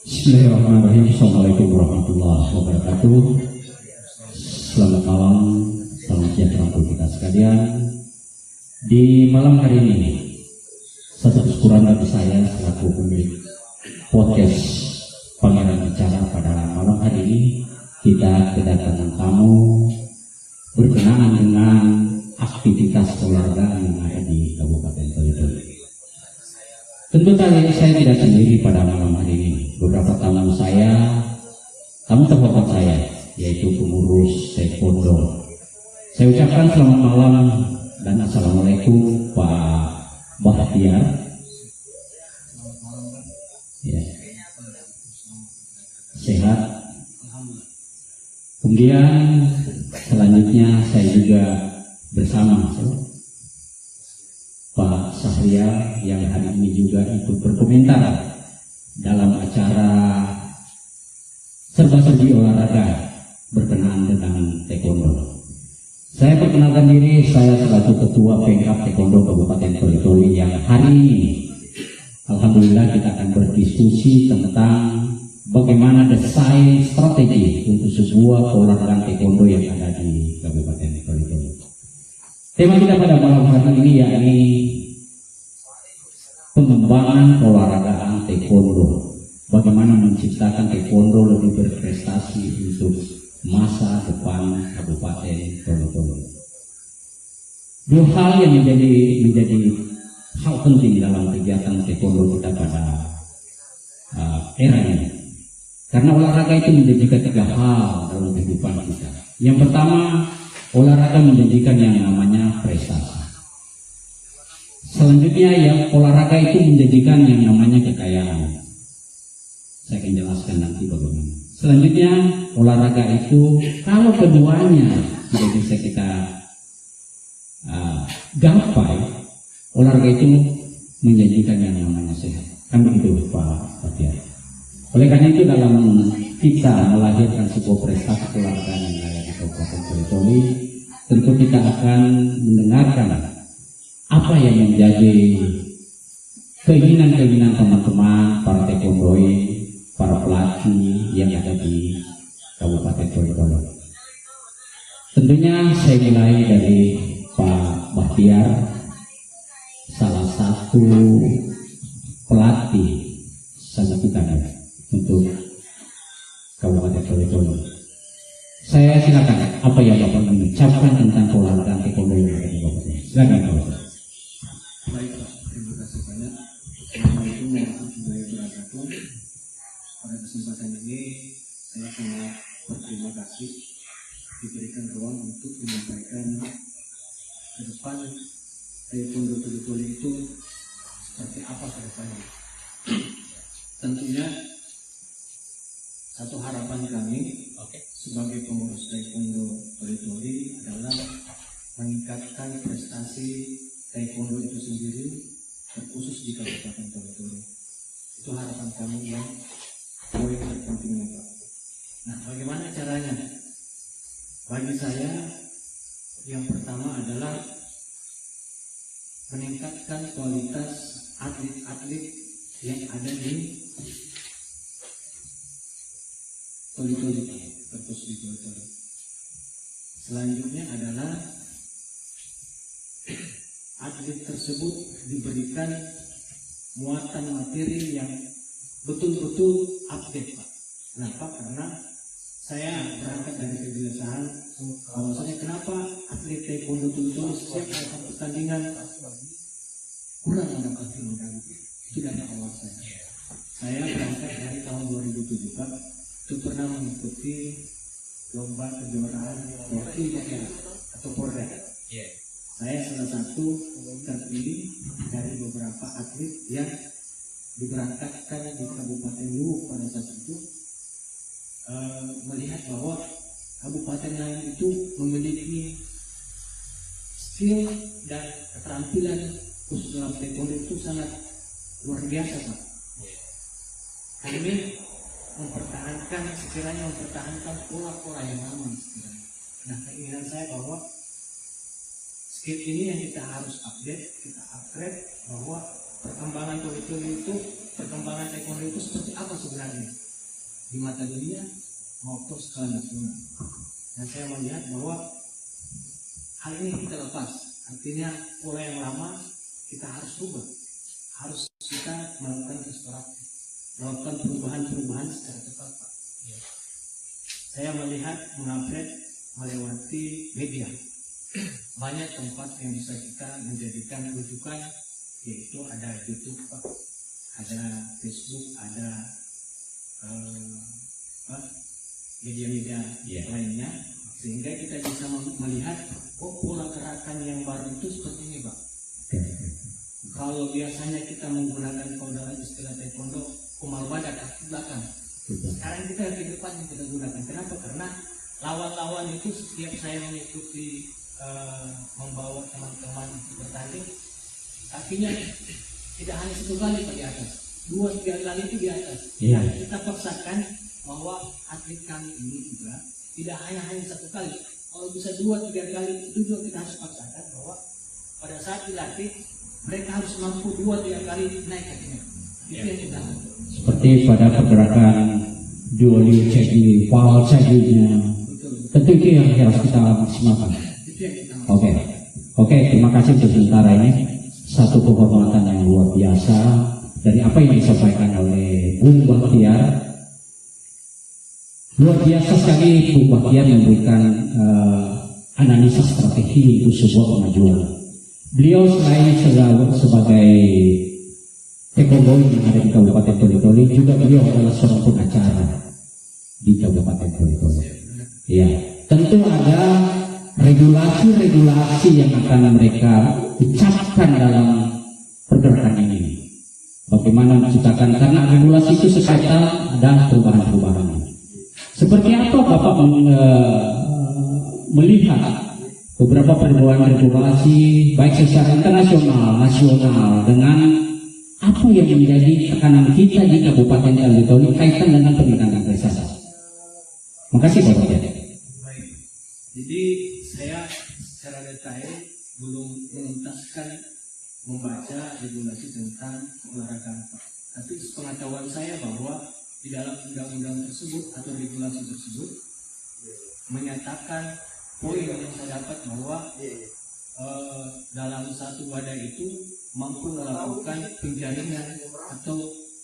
Bismillahirrahmanirrahim. Assalamualaikum warahmatullahi wabarakatuh. Selamat malam, salam sejahtera untuk kita sekalian. Di malam hari ini, satu kesyukuran bagi saya selaku pemilik podcast Pangeran Bicara pada malam hari ini, kita kedatangan tamu berkenaan dengan aktivitas olahraga yang ada di Kabupaten Tolikoli. Tentu kali saya tidak sendiri pada malam hari ini. Beberapa tamu terhormat saya, yaitu pengurus taekwondo. Saya ucapkan selamat malam dan assalamualaikum Pak Bahtiar. Ya. Sehat. Kemudian selanjutnya saya juga bersama Pak Sahrial yang hari ini juga ikut berkomentar dalam acara serba-serbi olahraga berkenaan dengan taekwondo. Saya perkenalkan diri, saya selaku Ketua Pengkap Taekwondo Kabupaten Tolikoli yang hari ini alhamdulillah kita akan berdiskusi tentang bagaimana desain strategi untuk sebuah olahraga taekwondo yang ada di Kabupaten Tolikoli. Tema kita pada malam hari ini yakni pengembangan olahraga taekwondo. Bagaimana menciptakan taekwondo lebih berprestasi untuk masa depan Kabupaten Tolikoli. Dua hal yang menjadi hal penting dalam kegiatan taekwondo kita pada era ini. Karena olahraga itu menjanjikan tiga hal dalam kehidupan kita. Yang pertama, olahraga menjanjikan yang namanya prestasi. Selanjutnya, yang olahraga itu menjanjikan yang namanya kekayaan. Saya akan jelaskan nanti bagaimana. Selanjutnya, olahraga itu kalau keduanya tidak bisa kita gapai, olahraga itu menjanjikan yang namanya sehat. Kan begitu Pak Fatih. Oleh karena itu dalam kita melahirkan sebuah prestasi olahraga yang ada di Kabupaten Tolikoli, tentu kita akan mendengarkan apa yang menjadi keinginan-keinginan teman-teman para taekwondo, para pelatih yang ada di Kabupaten Tolikoli. Tentunya saya mulai dari Pak Bahtiar, salah satu pelatih sangat utama untuk Kabupaten Tolikoli. Saya silakan apa yang Bapak mengucapkan tentang olahraga taekwondo yang ada di Kabupaten. Silakan Bapak. Baik Pak, terima kasih banyak. Assalamualaikum warahmatullahi wabarakatuh. Pada kesempatan ini saya sangat berterima kasih diberikan ruang untuk menyampaikan ke depan taekwondo Tolikoli itu seperti apa ke depannya. Tentunya satu harapan kami sebagai pengurus taekwondo Tolikoli adalah meningkatkan prestasi taekwondo itu sendiri, terkhusus di Kabupaten Tolikoli. Itu harapan kami yang poin terpentingnya Pak. Nah, bagaimana caranya? Bagi saya yang pertama adalah meningkatkan kualitas atlet-atlet yang ada di Tolikoli, terkhusus di Tolikoli. Selanjutnya adalah atlet tersebut diberikan muatan materi yang betul-betul update Pak. Kenapa? Karena saya berangkat dari kebiasaan bahwasanya kenapa atlet taekwondo itu setiap datang pertandingan kurang mendapatkan medali. Itu dari awal saya. Saya berangkat dari tahun 2007 Pak. Itu pernah mengikuti lomba kejuaraan Porti daerah atau Porda. Saya salah satu terpilih dari beberapa atlet yang diberangkatkan di Kabupaten Luwu pada saat itu, melihat bahwa kabupaten lain itu memiliki skill dan keterampilan khusus dalam taekwondo itu sangat luar biasa Pak. Kami sekiranya mempertahankan pola-pola yang lama sekiranya. Nah, keinginan saya bahwa skill ini yang kita harus update, kita upgrade, bahwa perkembangan taekwondo itu seperti apa sebenarnya. sebenarnya di mata dunia maupun skala nasional. Dan saya melihat bahwa hal ini kita lepas, artinya pola yang lama kita harus rubah, harus kita melakukan restorasi, melakukan perubahan-perubahan secara cepat, Pak. Saya melihat mengupgrade melewati media. Banyak tempat yang bisa kita menjadikan rujukan, yaitu ada YouTube, Pak, ada Facebook, ada media-media lainnya, sehingga kita bisa melihat pola gerakan yang baru itu seperti ini, Pak. Kalau biasanya kita menggunakan kalau dalam istilah taekwondo kumal badak kaki belakang, sekarang kita di depan yang kita gunakan. Kenapa? Karena lawan-lawan itu setiap saya mengikuti membawa teman-teman bertanding, kakinya tidak hanya satu kali di atas, 2-3 kali itu di atas. Nah, kita paksakan bahwa atlet kami ini juga tidak hanya satu kali. Kalau bisa 2-3 kali itu juga kita harus paksakan bahwa pada saat dilatih mereka harus mampu 2-3 kali naik kakinya. Itu yang kita seperti pada pergerakan duoli cegi, wall ceginya. Tentu itu yang harus kita maksimalkan. Oke, terima kasih untuk sementara ini. Satu penghormatan yang luar biasa dari apa yang disampaikan oleh Bung Bahtiar. Luar biasa sekali Bung Bahtiar memberikan analisa strategi untuk sebuah kemajuan. Beliau selain sebagai taekwondo yang ada di Kabupaten Toli-Toli, juga beliau adalah seorang pengacara di Kabupaten Toli-Toli. Ya, tentu ada regulasi-regulasi yang akan mereka ucapkan dalam pergerakan ini. Bagaimana menciptakan, karena regulasi itu serta ada perubahan-perubahan. Seperti apa Bapak melihat beberapa perubahan regulasi baik secara internasional, nasional, dengan apa yang menjadi tekanan kita di Kabupaten Toli-Toli kaitan dengan peningkatan prestasi? Makasih Bapak. Baik. Jadi saya secara detail belum menuntaskan membaca regulasi tentang olahraga, tapi sepengetahuan saya bahwa di dalam undang-undang tersebut atau regulasi tersebut menyatakan poin yang saya dapat bahwa dalam satu wadah itu mampu melakukan penjaringan atau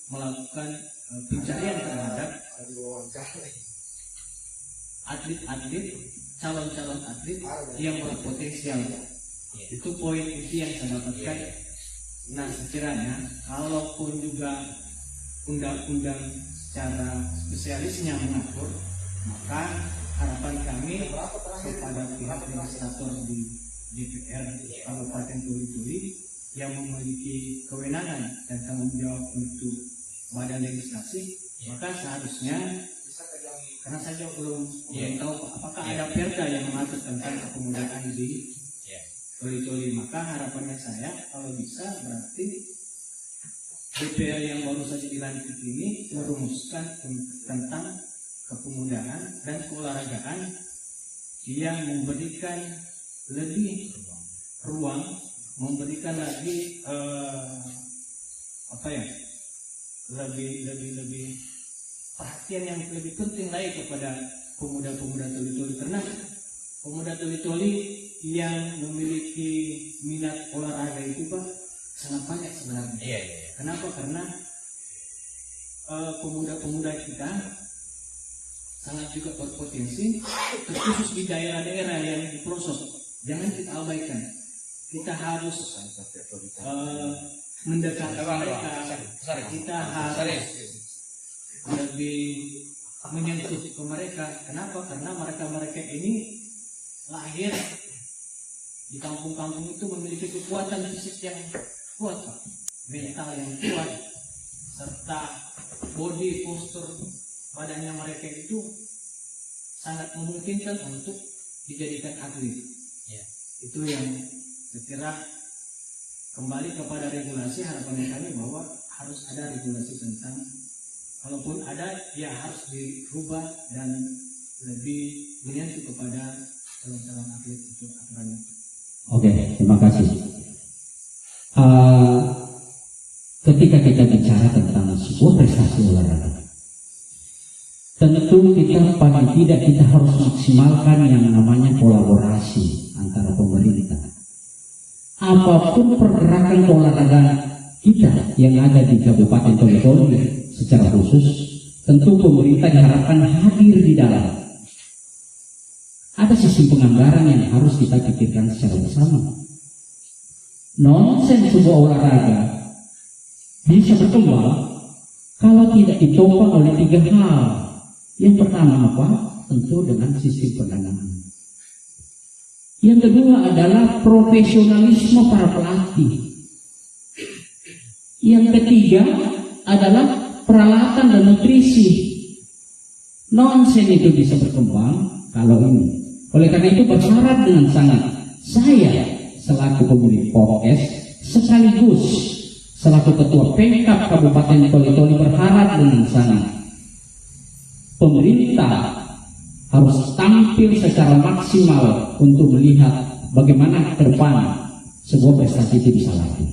melakukan pencarian terhadap atlet-atlet, calon-calon atlet yang berpotensial. Itu poin inti yang saya dapatkan. Nah, sekiranya kalaupun juga undang-undang secara spesialisnya mengatur, maka harapan kami kepada pihak legislator di DPR Kabupaten Toli-Toli yang memiliki kewenangan dan tanggung jawab untuk badan legislasi, maka seharusnya, karena saya belum tahu apakah ada perda yang mengatur tentang kepemudaan di Toli-Toli, maka harapannya saya kalau bisa berarti DPR yang baru saja dilantik ini merumuskan tentang kepemudaan dan keolahragaan yang memberikan lebih ruang, memberikan lagi lebih perhatian yang lebih penting lagi kepada pemuda-pemuda Toli-Toli, karena pemuda Toli-Toli yang memiliki minat olahraga itu Pak sangat banyak sebenarnya. Kenapa? Karena pemuda-pemuda kita sangat juga berpotensi, terkhusus di daerah-daerah yang di pelosok. Jangan kita abaikan. Kita harus mendekati mereka. Kita harus lebih menyentuh ke mereka. Kenapa? Karena mereka ini lahir di kampung-kampung itu memiliki kekuatan fisik yang kuat, Pak. Mental yang kuat, serta body postur badannya mereka itu sangat memungkinkan untuk dijadikan atlet. Itu yang saya kira kembali kepada regulasi, harapan kami bahwa harus ada regulasi tentang, kalaupun ada ya harus dirubah dan lebih menyentuh kepada calon-calon atlet itu aturannya. Oke, terima kasih. Ketika kita bicara tentang sebuah prestasi olahraga, tentu kita paling tidak kita harus maksimalkan yang namanya kolaborasi antara pemerintah. Apapun pergerakan olahraga kita yang ada di Kabupaten Toli-Toli secara khusus, tentu pemerintah diharapkan hadir di dalam. Ada sistem penganggaran yang harus kita pikirkan secara bersama. Nonsen sebuah olahraga bisa berkembang kalau tidak ditopang oleh 3 hal. Yang pertama apa? Tentu dengan sistem pendanaan. Yang kedua adalah profesionalisme para pelatih. Yang ketiga adalah peralatan dan nutrisi. Nonsen itu bisa berkembang kalau ini. Oleh karena itu bersyarat dengan sangat, saya selaku pemilik Polres sekaligus selaku ketua Pemkab Kabupaten Toli-Toli berharap dengan sangat pemerintah harus tampil secara maksimal untuk melihat bagaimana ke depan sebuah prestasi itu bisa lagi.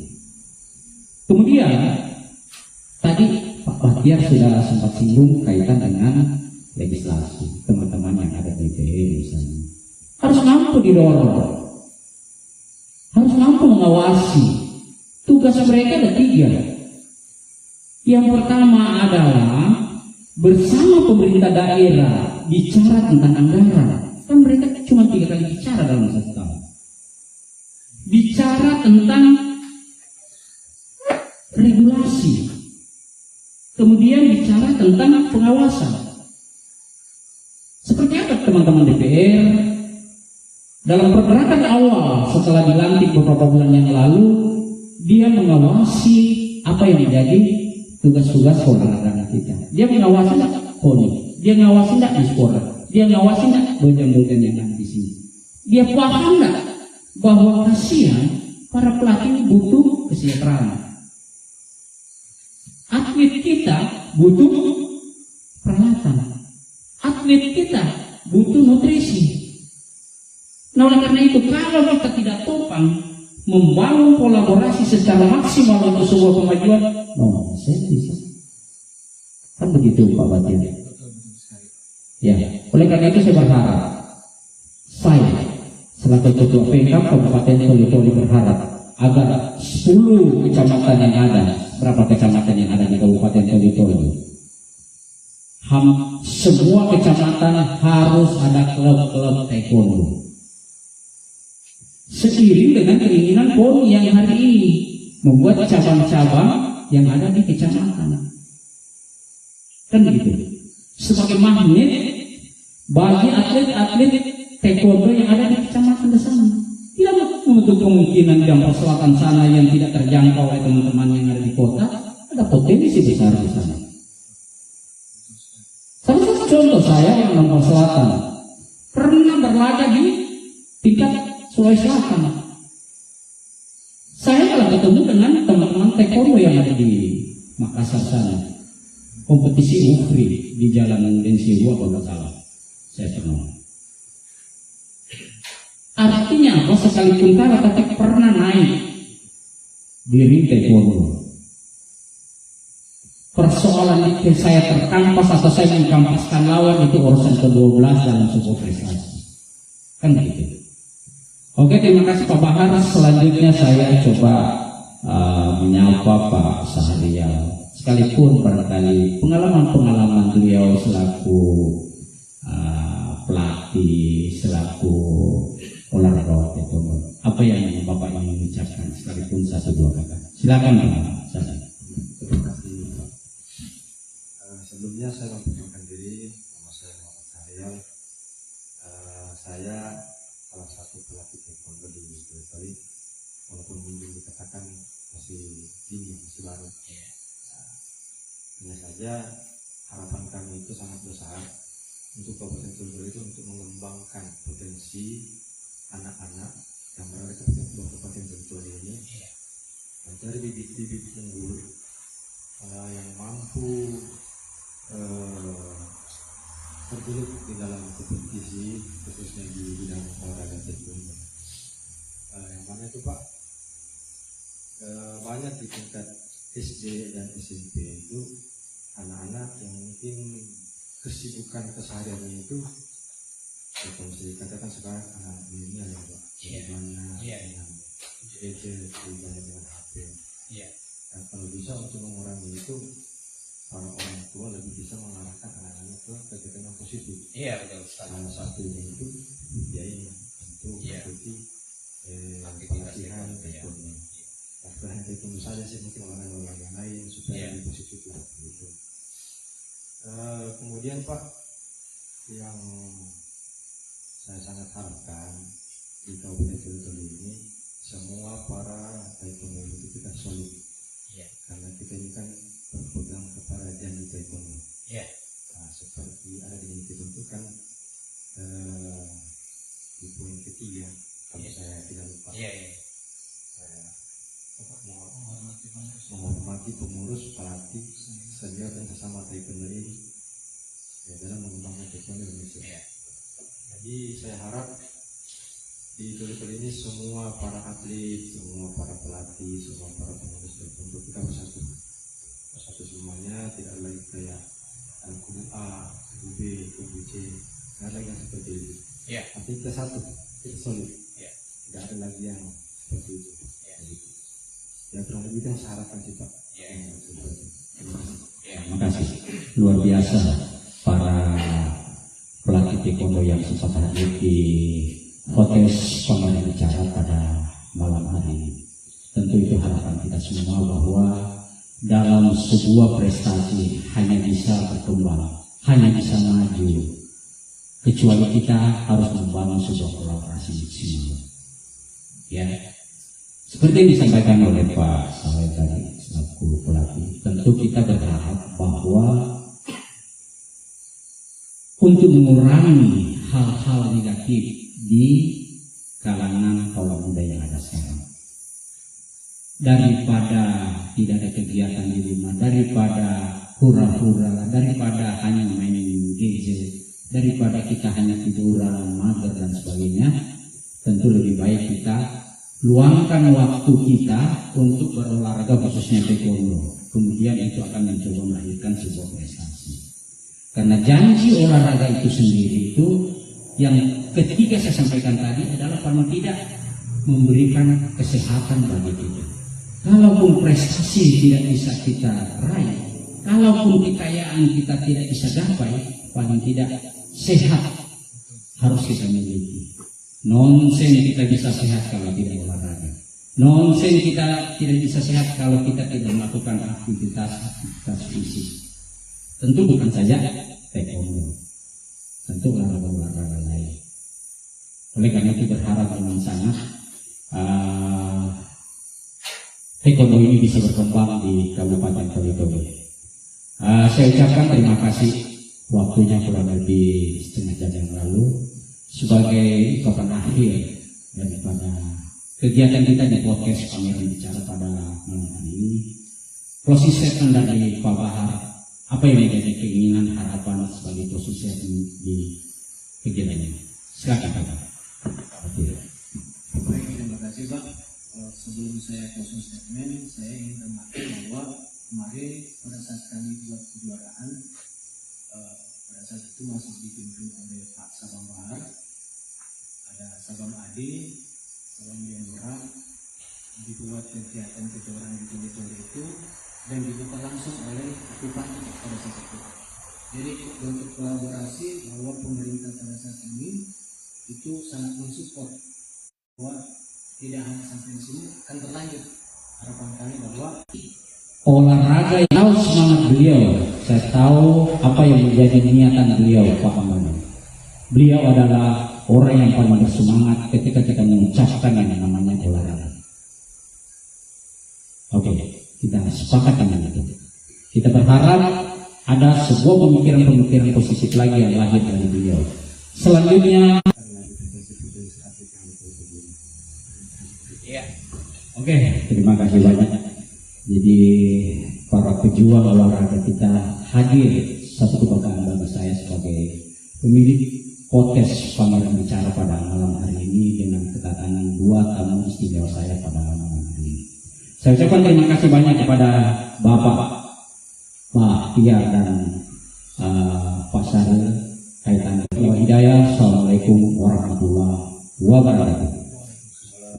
Kemudian tadi Pak Bahtiar sudah sempat singgung kaitan dengan legislasi, teman-teman yang ada di DPR misalnya harus mampu didorong, harus mampu mengawasi. Tugas mereka ada 3. Yang pertama adalah bersama pemerintah daerah bicara tentang anggaran. Kan mereka cuma 3 kali bicara dalam 1 tahun. Bicara tentang regulasi. Kemudian bicara tentang pengawasan. Seperti apa teman-teman DPR? Dalam pergerakan awal setelah dilantik beberapa bulan yang lalu, dia mengawasi apa yang menjadi tugas-tugas olahraga kita. Dia mengawasi enggak PONI, dia mengawasi enggak Dispora, dia mengawasi enggak bojang-bojang yang ada di sini. Dia paham enggak bahwa kasihan para pelatih butuh kesejahteraan. Atlet kita butuh peralatan, atlet kita butuh nutrisi. Nah, oleh karena itu kalau kita tidak topang membangun kolaborasi secara maksimal untuk sebuah kemajuan, saya bisa. Kan begitu Pak Bahtiar. Ya, oleh karena itu saya berharap, saya selaku ketua Pemkab Kabupaten Toli-Toli berharap agar 10 kecamatan yang ada, berapa kecamatan yang ada di Kabupaten Toli-Toli, semua kecamatan harus ada klub-klub taekwondo. Seiring dengan keinginan PONI yang hari ini membuat cabang-cabang yang ada di kecamatan. Kan begitu. Sebagai magnet bagi atlet-atlet taekwondo yang ada di kecamatan di sana. Tidak menutup kemungkinan Jampar Selatan sana yang tidak terjangkau oleh teman-teman yang ada di kota, ada potensi besar di sana. Salah satu contoh saya yang Jampar Selatan pernah berlaga di tingkat Sulawesi Selatan. Saya telah ketemu dengan teman-teman taekwondo yang ada di Makassar sana. Kompetisi UFRI di Jalan Densiwa kalau salah. Saya pernah. Artinya apa? Sekalipun kalah tapi pernah naik di ring taekwondo. Persoalan itu saya terkampas atau saya mengkampaskan lawan itu urusan ke-12 dalam sebuah prestasi. Kan begitu. Oke, terima kasih Pak Bahar. Selanjutnya saya coba menyapa Pak Sahrial. Sekalipun barangkali pengalaman-pengalaman beliau selaku pelatih, selaku olahraga itu, apa yang Bapak ingin mengucapkan sekalipun 1-2 kata. Silakan Pak. Terima kasih. Sebelumnya saya memperkenalkan diri, nama saya Muhammad Sahrial. Saya salah satu pelatih taekwondo di Toli, walaupun mungkin dikatakan masih dini, masih baru. Hanya saja harapan kami itu sangat besar untuk Kabupaten Toli itu untuk mengembangkan potensi anak-anak yang berada di Kabupaten Toli ini, mencari bibit-bibit unggul yang mampu terjun di dalam kompetisi, khususnya di bidang olahraga taekwondo. Yang mana itu Pak, banyak di tingkat SD dan SMP itu anak-anak yang mungkin kesibukan kesehariannya itu ya, kalau bisa dikatakan sekarang anak milenial ya Pak, semuanya dengan gadget, banyak dengan HP. Nah, kalau bisa untuk mengurangi itu, para orang tua lebih bisa mengarahkan anak-anak ke kegiatan yang positif. Betul sekali. Salah satunya itu biaya untuk mengikuti pelatihan taekwondo. Pelatihan taekwondo saja sih, mungkin olahraga lain supaya lebih positif lah gitu. Kemudian Pak, yang saya sangat harapkan di Kabupaten Toli ini semua para taekwondo itu kita solid, karena kita ini kan berpegang kepada janji taekwondo. Nah, seperti ada di ditentukan di poin ketiga, kalau saya tidak lupa. Menghormati pengurus, pelatih, senior dan sesama taekwondo ini dalam mengembangkan taekwondo Indonesia. Jadi saya harap di Toli ini semua para atlet, semua para pelatih, semua para pengurus taekwondo kita bersatu semuanya, tidak ada lagi kayak kubu A, kubu B, kubu C, tidak ada lagi yang seperti itu. Tapi kita satu, kita solid. Tidak ada lagi yang seperti itu. Ya kurang lebih itu yang saya harapkan sih Pak. Terima kasih. Luar biasa para pelatih taekwondo yang sempat hadir di podcast Pameran Bicara pada malam hari ini. Tentu itu harapan kita semua bahwa dalam sebuah prestasi hanya bisa berkembang, hanya bisa maju, kecuali kita harus membangun sebuah kolaborasi maksimal. Ya, seperti yang disampaikan oleh Pak Saleh tadi selaku pelatih, tentu kita berharap bahwa untuk mengurangi hal-hal negatif di kalangan kaum muda yang ada sekarang, daripada tidak ada kegiatan di rumah, daripada hura-hura, daripada hanya main gadget, daripada kita hanya tiduran, mager dan sebagainya, tentu lebih baik kita luangkan waktu kita untuk berolahraga khususnya taekwondo. Kemudian itu akan mencoba melahirkan sebuah prestasi. Karena janji olahraga itu sendiri itu yang ketiga saya sampaikan tadi adalah paling tidak memberikan kesehatan bagi kita. Kalaupun prestasi tidak bisa kita raih, kalaupun kekayaan kita tidak bisa gapai, paling tidak sehat harus kita miliki. Nonsen kita bisa sehat kalau tidak olahraga. Nonsen kita tidak bisa sehat kalau kita tidak melakukan aktivitas fisik. Tentu bukan saja taekwondo, tentu olahraga lain. Oleh karena itu berharap dengan sangat taekwondo ini bisa berkembang di Kabupaten Toli. Saya ucapkan terima kasih, waktunya kurang lebih setengah jam yang lalu, sebagai ungkapan akhir daripada kegiatan kita di podcast Pameran Bicara pada malam hari ini. Closing statement dari Pak Bahar, apa yang menjadi keinginan harapan sebagai closing statement di kegiatan ini? Silakan Pak. Baik, terima kasih Pak. Sebelum saya closing statement, saya ingin mengatakan bahwa kemarin pada saat kami buat kejuaraan, pada saat itu masih dipimpin oleh Pak Sabam Bahar, ada Sabam Adi, Sabam Diandra, dibuat kegiatan kejuaraan di Toli itu dan dibuka langsung oleh Bupati pada saat itu. Jadi untuk kolaborasi bahwa pemerintah pada saat ini itu sangat mensupport bahwa tidak hanya sampai di sini akan berlanjut. Harapan kami bahwa olahraga yang tahu semangat beliau, saya tahu apa yang menjadi niatan beliau Pak Aman. Beliau adalah orang yang paling bersemangat ketika kita mengucapkan yang namanya olahraga. Oke, kita sepakat dengan itu. Kita berharap ada sebuah pemikiran-pemikiran positif lagi yang lahir dari beliau. Selanjutnya, oke, terima kasih banyak. Jadi para pejuang olahraga kita hadir, satu kebanggaan bagi saya sebagai pemilik podcast Pameran Bicara pada malam hari ini dengan kedatangan dua tamu istimewa saya pada malam hari ini. Saya ucapkan terima kasih banyak kepada Bapak Pak Tiar dan Pak Sari Assalamualaikum warahmatullahi wabarakatuh.